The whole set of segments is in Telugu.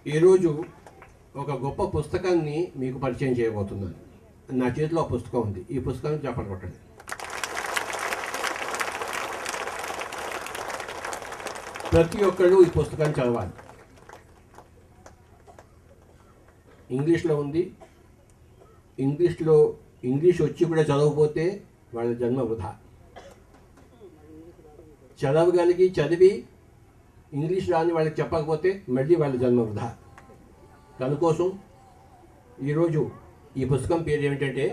ఈరోజు ఒక గొప్ప పుస్తకాన్ని మీకు పరిచయం చేయబోతున్నాను. నా చేతిలో ఆ పుస్తకం ఉంది. ఈ పుస్తకాన్ని చెప్పండి కొట్టండి. ప్రతి ఒక్కళ్ళు ఈ పుస్తకాన్ని చదవాలి. ఇంగ్లీష్లో ఉంది. ఇంగ్లీష్ వచ్చి కూడా చదవకపోతే వాళ్ళ జన్మ వృధా. చదివి ఇంగ్లీష్ రాని వాళ్ళకి చెప్పకపోతే మళ్ళీ వాళ్ళ జన్మ వృధా. దానికోసం ఈరోజు ఈ పుస్తకం పేరు ఏమిటంటే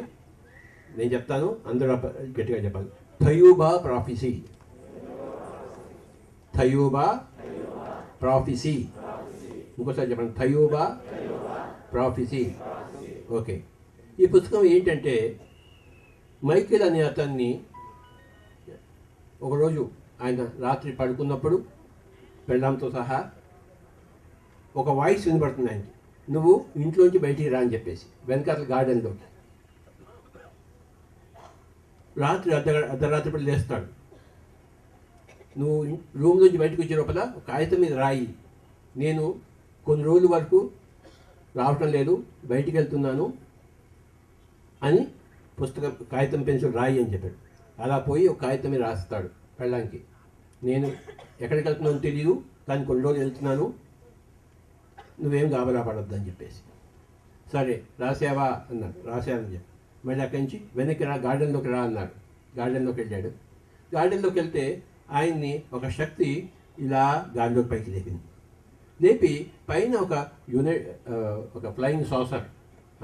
నేను చెప్తాను, అందరూ గట్టిగా చెప్పాలి. థయూబా ప్రాఫెసీ. థయూబా ప్రాఫెసీ. ఇంకోసారి చెప్పండి, థయూబా ప్రాఫెసీ. ఓకే. ఈ పుస్తకం ఏంటంటే మైకేల్ అనే అతన్ని ఒకరోజు ఆయన రాత్రి పడుకున్నప్పుడు పెళ్ళాంతో సహా ఒక వాయిస్ వినబడుతుంది ఆయనకి, నువ్వు ఇంట్లోంచి బయటికి రా అని చెప్పేసి, వెనకాల గార్డెన్లోకి. రాత్రి అర్ధరాత్రి లేస్తాడు. నువ్వు రూమ్లోంచి బయటకు వచ్చే లోపల కాగితం మీద రాయి, నేను కొన్ని రోజుల వరకు రావటం లేదు, బయటికి వెళ్తున్నాను అని పుస్తకం కాగితం పెన్సిల్ రాయి అని చెప్పాడు. అలా పోయి ఒక కాగితం మీద రాస్తాడు పెళ్ళానికి, నేను ఎక్కడికి వెళ్తున్నానో తెలియదు కానీ కొన్ని రోజులు వెళ్తున్నాను, నువ్వేం గాబరా పడొద్దు అని చెప్పేసి. సరే రాసావా అన్నాడు. రాశానని చెప్పి మళ్ళీ అక్కడి నుంచి వెనక్కి గార్డెన్లోకి రా అన్నాడు. గార్డెన్లోకి వెళ్ళాడు. గార్డెన్లోకి వెళ్తే ఆయన్ని ఒక శక్తి ఇలా గాలిలోకి పైకి లేపి పైన ఒక ఫ్లయింగ్ సాసర్,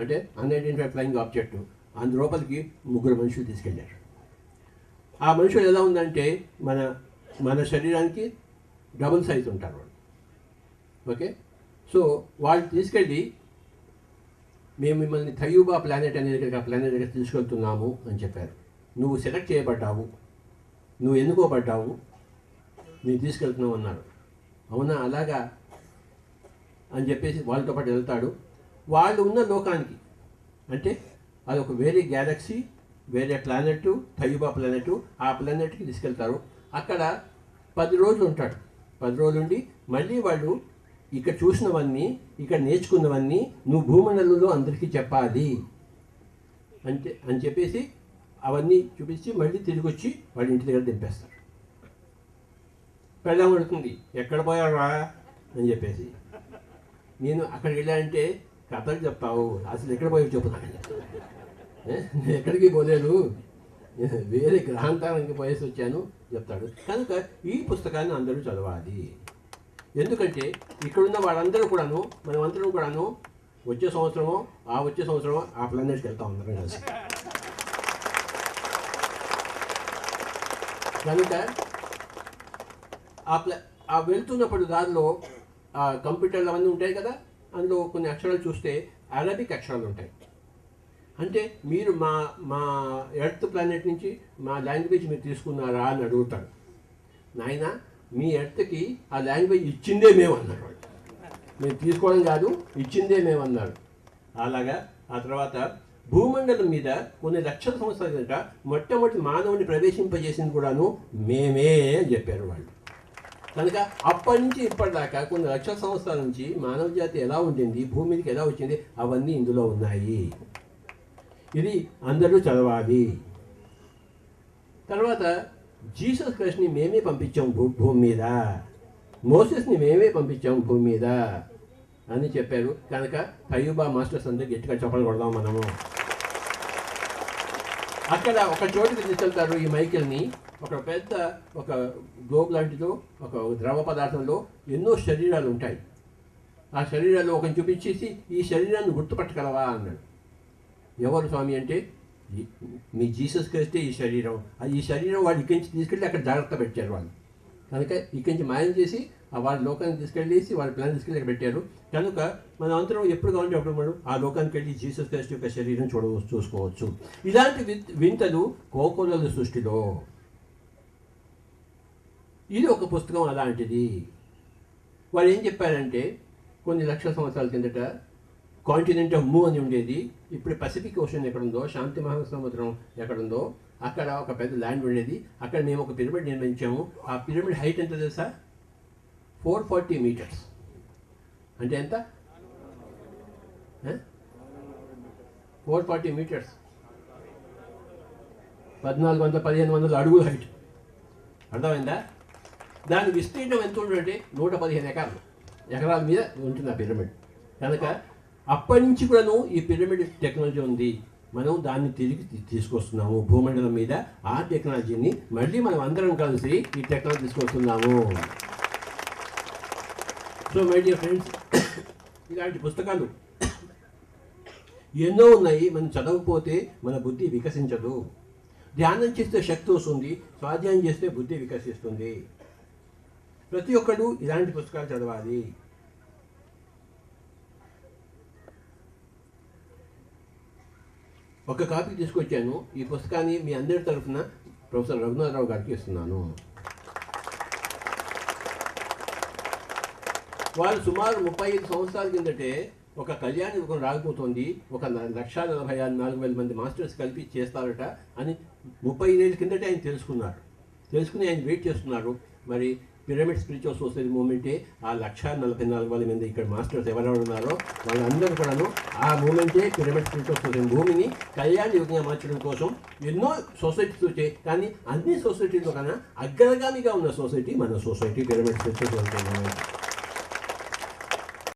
అంటే అన్ఐడెంటిఫైడ్ ఫ్లయింగ్ ఆబ్జెక్ట్, అందు లోపలికి ముగ్గురు మనుషులు తీసుకెళ్ళారు. ఆ మనుషులు ఎలా ఉందంటే మన శరీరానికి డబుల్ సైజ్ ఉంటారు వాళ్ళు. ఓకే. సో వాళ్ళు తీసుకెళ్ళి మేము మిమ్మల్ని థయూబా ప్లానెట్ అనేది ఆ ప్లానెట్ దగ్గర తీసుకెళ్తున్నాము అని చెప్పారు. నువ్వు సెలెక్ట్ చేయబడ్డావు, నువ్వు ఎన్నుకోబడ్డావు, నేను తీసుకెళ్తున్నావు అన్నారు. అవునా, అలాగా అని చెప్పేసి వాళ్ళతో పాటు వెళ్తాడు. వాళ్ళు ఉన్న లోకానికి, అంటే అది ఒక వేరే గ్యాలక్సీ, వేరే ప్లానెట్, థయూబా ప్లానెట్. ఆ ప్లానెట్కి తీసుకెళ్తారు. అక్కడ 10 రోజులు ఉంటాడు. 10 రోజులు ఉండి మళ్ళీ వాళ్ళు ఇక్కడ చూసినవన్నీ, ఇక్కడ నేర్చుకున్నవన్నీ నువ్వు భూమండలంలో అందరికీ చెప్పాలి అని చెప్పేసి అవన్నీ చూపించి మళ్ళీ తిరిగి వచ్చి వాళ్ళ ఇంటి దగ్గర దింపేస్తారు. పెళ్ళాం అడుగుతుంది, ఎక్కడ పోయావా అని చెప్పేసి. నేను అక్కడికి వెళ్ళానంటే కథలు చెప్తావు, అసలు ఎక్కడ పోయావు చెప్పుతాను. నేను ఎక్కడికి పోలేదు, వేరే గ్రహాంతరానికి పోయేసి వచ్చాను చెప్తాడు. కనుక ఈ పుస్తకాన్ని అందరూ చదవాలి. ఎందుకంటే ఇక్కడున్న వాళ్ళందరూ కూడాను, మనమందరం కూడాను వచ్చే సంవత్సరమో ఆ ప్లానెట్కి వెళ్తాం అందరం కలిసి. కనుక ఆ వెళ్తున్నప్పుడు దారిలో కంప్యూటర్లు అవన్నీ ఉంటాయి కదా, అందులో కొన్ని అక్షరాలు చూస్తే అరబిక్ అక్షరాలు ఉంటాయి. అంటే మీరు మా ఎర్త్ ప్లానెట్ నుంచి మా లాంగ్వేజ్ మీరు తీసుకున్నారా అని అడుగుతాడు. నాయన, మీ ఎర్త్కి ఆ లాంగ్వేజ్ ఇచ్చిందే మేము అన్నారు వాళ్ళు. మేము తీసుకోవడం కాదు, ఇచ్చిందే మేము అన్నారు. అలాగా ఆ తర్వాత భూమండలం మీద కొన్ని లక్షల సంవత్సరాల కనుక మొట్టమొదటి మానవుని ప్రవేశింపజేసింది కూడాను మేమే అని చెప్పారు వాళ్ళు. కనుక అప్పటి నుంచి ఇప్పటిదాకా కొన్ని లక్షల సంవత్సరాల నుంచి మానవ జాతి ఎలా ఉండింది, భూమి మీదకి ఎలా వచ్చింది, అవన్నీ ఇందులో ఉన్నాయి. ఇది అందరూ చదవాలి. తర్వాత జీసస్ క్రైస్ట్ని మేమే పంపించాం భూమి మీద, మోసెస్ని మేమే పంపించాం భూమి మీద అని చెప్పారు. కనుక థయూబా మాస్టర్స్ అందరూ గట్టిగా చప్పలు కొడదాం మనము. అక్కడ ఒక చోటుకి తీసుకెళ్తారు ఈ మైకేల్ని. ఒక గ్లోబ్ లాంటిదో, ఒక ద్రవ పదార్థంలో ఎన్నో శరీరాలు ఉంటాయి. ఆ శరీరాలు ఒకరిని చూపించేసి ఈ శరీరాన్ని గుర్తుపట్టగలవా అన్నాడు. ఎవరు స్వామి అంటే, మీ జీసస్ క్రైస్టే ఈ శరీరం వాళ్ళు ఇక్కడి నుంచి తీసుకెళ్ళి అక్కడ జాగ్రత్త పెట్టారు వాళ్ళు. కనుక ఇక్కడి నుంచి మాయం చేసి వాళ్ళ లోకానికి తీసుకెళ్ళేసి వాళ్ళ ప్లాన్ తీసుకెళ్ళి అక్కడ పెట్టారు. కనుక మనం అందరం ఎప్పుడు కావాలంటే అప్పుడు మనం ఆ లోకానికి వెళ్ళి జీసస్ క్రైస్ట్ యొక్క శరీరం చూసుకోవచ్చు. ఇలాంటి వింతలు కోకోలల సృష్టిలో ఇది ఒక పుస్తకం అలాంటిది. వాళ్ళు ఏం చెప్పారంటే, కొన్ని లక్షల సంవత్సరాల కిందట కాంటినెంట్ ఆఫ్ మూ అని ఉండేది. ఇప్పుడు పసిఫిక్ ఓషన్ ఎక్కడుందో, శాంతి మహాసముద్రం ఎక్కడుందో అక్కడ ఒక పెద్ద ల్యాండ్ ఉండేది. అక్కడ మేము ఒక పిరమిడ్ నిర్మించాము. ఆ పిరమిడ్ హైట్ ఎంత తెలుసా? 440 meters. అంటే ఎంత? 440 meters, 1400-1500 అడుగుల హైట్. అర్థమైందా? దాని విస్తీర్ణం ఎంత ఉంటుందంటే 115 ఎకరాల మీద ఉంటుంది ఆ పిరమిడ్. కనుక అప్పటి నుంచి కూడాను ఈ పిరమిడ్ టెక్నాలజీ ఉంది. మనం దాన్ని తిరిగి తీసుకొస్తున్నాము భూమండలం మీద. ఆ టెక్నాలజీని మళ్ళీ మనం అందరం కలిసి ఈ టెక్నాలజీ తీసుకొస్తున్నాము. సో మై డియర్ ఫ్రెండ్స్, ఇలాంటి పుస్తకాలు ఎన్నో ఉన్నాయి. మనం చదవకపోతే మన బుద్ధి వికసించదు. ధ్యానం చేస్తే శక్తి వస్తుంది, స్వాధ్యాయం చేస్తే బుద్ధి వికసిస్తుంది. ప్రతి ఒక్కరు ఇలాంటి పుస్తకాలు చదవాలి. ఒక కాపీ తీసుకొచ్చాను. ఈ పుస్తకాన్ని మీ అందరి తరఫున ప్రొఫెసర్ రఘునాథరావు గారికి ఇస్తున్నాను. వాళ్ళు సుమారు 35 సంవత్సరాల కిందటే ఒక కళ్యాణ యుగం రాకపోతుంది, ఒక 1,44,000 మంది మాస్టర్స్ కలిపి చేస్తారట అని 35 ఏళ్ళ కిందటే ఆయన తెలుసుకుని ఆయన వెయిట్ చేస్తున్నారు. మరి పిరమిడ్ స్పిరిచువల్ సొసైటీ మూమెంటే ఆ 1,44,000 మంది ఇక్కడ మాస్టర్స్ ఎవరెవరు ఉన్నారో వాళ్ళందరూ కూడాను ఆ మూమెంటే పిరమిడ్ స్పిరిచువల్ సొసైటీ భూమిని కళ్యాణ యుగంగా మార్చడం కోసం ఎన్నో సొసైటీస్ వచ్చాయి. కానీ అన్ని సొసైటీలో కన్నా అగ్రగామిగా ఉన్న సొసైటీ మన సొసైటీ పిరమిడ్ స్పిరిచువల్ సొసైటీ.